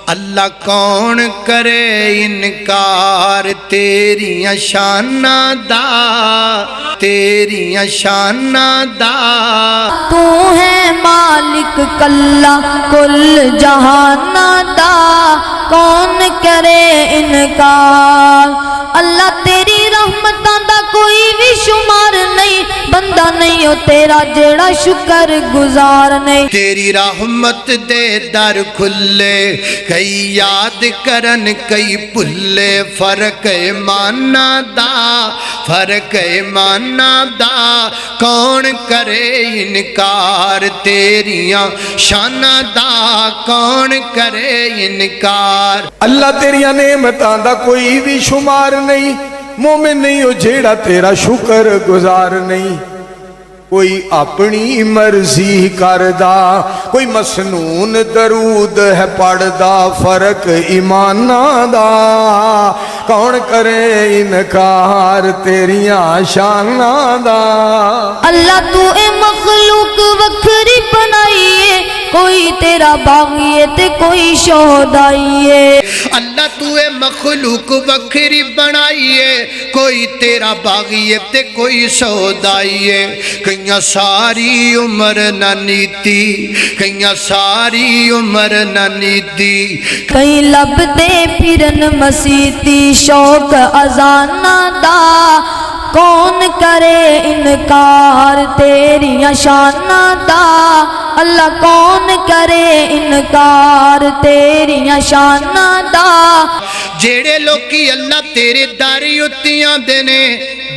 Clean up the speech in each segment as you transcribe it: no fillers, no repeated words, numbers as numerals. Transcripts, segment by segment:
اللہ کون کرے انکار تیریاں شاناں دا، تیریاں شاناں دا۔ تو ہے مالک کلا کل جہاناں دا، کون کرے انکار۔ اللہ تیری رحمتاں دا کوئی بھی شمار نہیں، بندہ نہیں ہو تیرا جیڑا شکر گزار نہیں۔ تیری رحمت دے در کھلے، کئی یاد کرن کئی بھلے، فرق ایمانہ دا، فرق ایمانہ دا۔ کون کرے انکار تیریاں شاناں دا، کون کرے انکار۔ اللہ تیریاں نعمتاں دا کوئی بھی شمار نہیں، مومن نہیں ہو جیڑا تیرا شکر گزار نہیں۔ کوئی اپنی مرضی کردا، کوئی مسنون درود ہے پڑھدا، فرق ایماناں دا۔ کون کرے انکار تیریاں شاناں دا۔ اللہ تو اے مخلوق وکھری بنائیے، کوئی تیرا باغی ہے تے کوئی شہدائی ہے۔ اللہ تو اے مخلوق وکھری بنائیے، کوئی تیرا باغی ہے تے کوئی سودائی ہے۔ کئیاں ساری عمر نہ نیتی، کئیاں ساری عمر نہ نیتی، کئی لب دے پھرن مسیتی شوق ازانہ دا۔ کون کرے انکار تیریاں شاناں دا، اللہ کون کرے انکار تیریاں شاناں دا۔ جیڑے لوکی اللہ تیرے داری اتیاں دینے،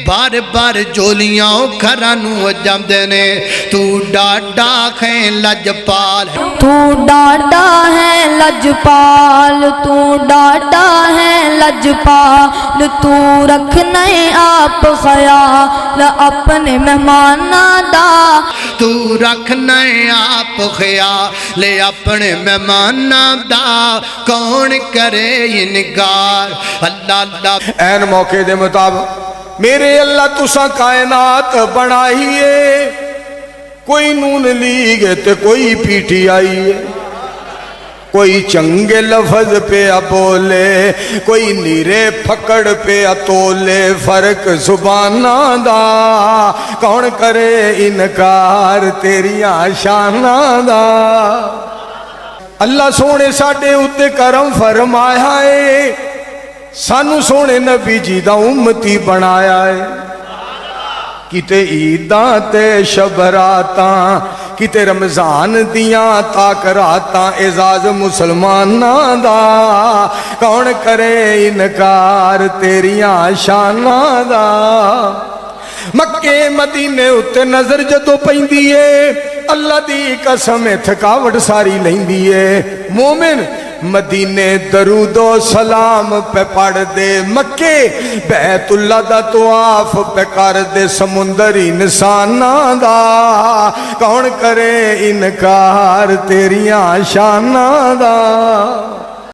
بار بار جولیاں گھرانوں جاندے نے۔ تو ڈاڈا ہے لجپال، تو ڈاڈا ہے لجپال، تو ڈاڈا ہے لجپال۔ تو رکھنا آپ خیال اپنے مہماناں دا، تو رکھنا آپ خیال اپنے مہماناں دا۔ کون کرے انکار اللہ اللہ۔ این موقع دے مطابق میرے اللہ تساں کائنات بنائیے، کوئی نون لیگ تے کوئی پی ٹی آئی ہے، کوئی چنگے لفظ پہ بولے، کوئی نیرے پھکڑ پہ تولے، فرق زباناں دا۔ کون کرے انکار تیریاں شاناں دا۔ اللہ سونے ساڈے اُتے کرم فرمایا ہے، سانو سونے نبی جی دا امتی بنایا ہے۔ کتے عیداں تے شب راتاں، کتے رمضان دیاں تاک راتاں، اعزاز مسلماناں دا۔ کون کرے انکار تیریاں شاناں دا۔ مکے مدینے اتے نظر جدو پیندی ہے، اللہ دی قسم تھکاوٹ ساری لیندی ہے۔ مومن مدینے درود و سلام پہ پڑھ دے، مکے بیت اللہ دا طواف پہ کر دے، سمندری انساناں دا۔ کون کرے انکار تیریاں شاناں دا۔